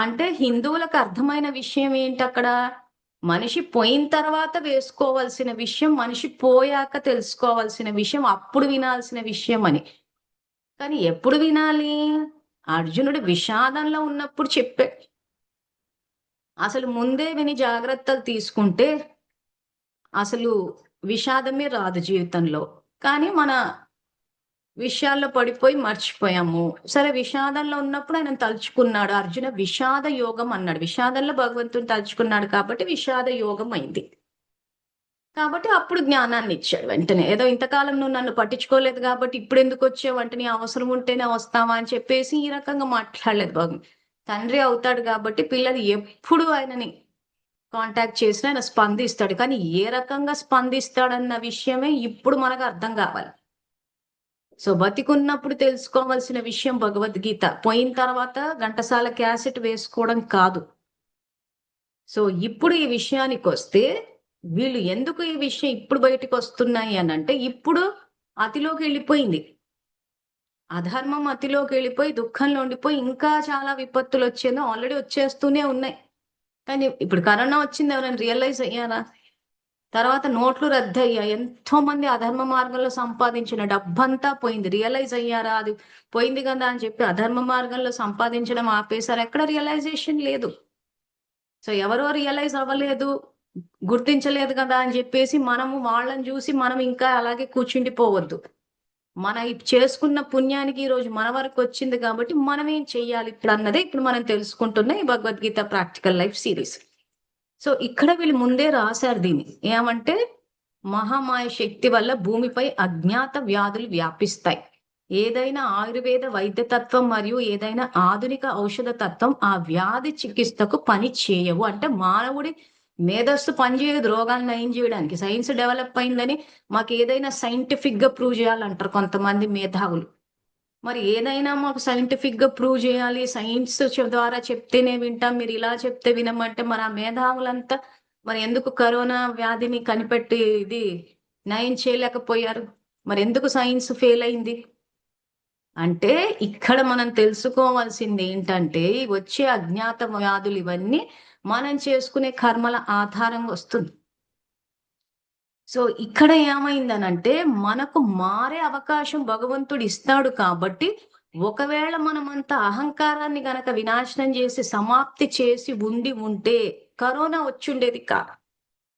అంటే హిందువులకు అర్థమైన విషయం ఏంటక్కడ? మనిషి పోయిన తర్వాత వేసుకోవాల్సిన విషయం, మనిషి పోయాక తెలుసుకోవాల్సిన విషయం, అప్పుడు వినాల్సిన విషయం అని. కానీ ఎప్పుడు వినాలి? అర్జునుడు విషాదంలో ఉన్నప్పుడు చెప్పాడు. అసలు ముందే విని జాగ్రత్తలు తీసుకుంటే అసలు విషాదమే రాదు జీవితంలో. కానీ మన విషయాల్లో పడిపోయి మర్చిపోయాము. సరే విషాదంలో ఉన్నప్పుడు ఆయన తలుచుకున్నాడు. అర్జున విషాద యోగం అన్నాడు. విషాదంలో భగవంతుని తలుచుకున్నాడు కాబట్టి విషాద యోగం అయింది. కాబట్టి అప్పుడు జ్ఞానాన్ని ఇచ్చాడు వెంటనే. ఏదో ఇంతకాలం నువ్వు నన్ను పట్టించుకోలేదు కాబట్టి ఇప్పుడు ఎందుకు వచ్చావు అంటే నీ అవసరం ఉంటేనే వస్తావా అని చెప్పేసి ఈ రకంగా మాట్లాడలేదు తండ్రి అవుతాడు కాబట్టి పిల్లలు ఎప్పుడు ఆయనని కాంటాక్ట్ చేసినా ఆయన స్పందిస్తాడు. కానీ ఏ రకంగా స్పందిస్తాడన్న విషయమే ఇప్పుడు మనకు అర్థం కావాలి. సో బతికున్నప్పుడు తెలుసుకోవాల్సిన విషయం భగవద్గీత. పోయిన తర్వాత ఘంటసాల క్యాసెట్ వేసుకోవడం కాదు. సో ఇప్పుడు ఈ విషయానికి వస్తే వీళ్ళు ఎందుకు ఈ విషయం ఇప్పుడు బయటకు వస్తున్నాయి అని అంటే ఇప్పుడు అతిలోకి వెళ్ళిపోయింది. అధర్మం అతిలోకి వెళ్ళిపోయి దుఃఖంలో ఉండిపోయి ఇంకా చాలా విపత్తులు వచ్చేదో ఆల్రెడీ వచ్చేస్తూనే ఉన్నాయి. కానీ ఇప్పుడు కరోనా వచ్చింది ఎవరైనా రియలైజ్ అయ్యారా? తర్వాత నోట్లు రద్దయ్యాయి. ఎంతో మంది అధర్మ మార్గంలో సంపాదించిన డబ్బంతా పోయింది. రియలైజ్ అయ్యారా? అది పోయింది కదా అని చెప్పి అధర్మ మార్గంలో సంపాదించడం ఆపేశారు. ఎక్కడ రియలైజేషన్ లేదు. సో ఎవరో రియలైజ్ అవ్వలేదు, గుర్తించలేదు కదా అని చెప్పేసి మనము వాళ్ళని చూసి మనం ఇంకా అలాగే కూర్చుండిపోవద్దు. మన చేసుకున్న పుణ్యానికి ఈ రోజు మన వరకు వచ్చింది కాబట్టి మనం ఏం చెయ్యాలి ఇప్పుడు అన్నదే ఇప్పుడు మనం తెలుసుకుంటున్న ఈ Bhagavad Gita practical life series. So ఇక్కడ వీళ్ళు ముందే రాశారు దీన్ని ఏమంటే మహామాయ శక్తి వల్ల భూమిపై అజ్ఞాత వ్యాధులు వ్యాపిస్తాయి. ఏదైనా ఆయుర్వేద వైద్య తత్వం మరియు ఏదైనా ఆధునిక ఔషధ తత్వం ఆ వ్యాధి చికిత్సకు పని చేయవు. అంటే మానవుడి మేధస్సు పనిచేయదు రోగాలను నయం చేయడానికి. సైన్స్ డెవలప్ అయిందని మాకు ఏదైనా సైంటిఫిక్ గా ప్రూవ్ చేయాలంటారు కొంతమంది మేధావులు. మరి ఏదైనా మాకు సైంటిఫిక్ గా ప్రూవ్ చేయాలి, సైన్స్ ద్వారా చెప్తేనే వింటాం, మీరు ఇలా చెప్తే వినమంటే మరి ఆ మేధావులంతా మరి ఎందుకు కరోనా వ్యాధిని కనిపెట్టి ఇది నయం చేయలేకపోయారు? మరి ఎందుకు సైన్స్ ఫెయిల్ అయింది? అంటే ఇక్కడ మనం తెలుసుకోవాల్సింది ఏంటంటే వచ్చే అజ్ఞాత వ్యాధులు ఇవన్నీ మనం చేసుకునే కర్మల ఆధారంగా వస్తుంది. సో ఇక్కడ ఏమైందనంటే మనకు మారే అవకాశం భగవంతుడు ఇస్తాడు కాబట్టి ఒకవేళ మనమంత అహంకారాన్ని గనక వినాశనం చేసి సమాప్తి చేసి ఉండి ఉంటే కరోనా వచ్చుండేది కాదు.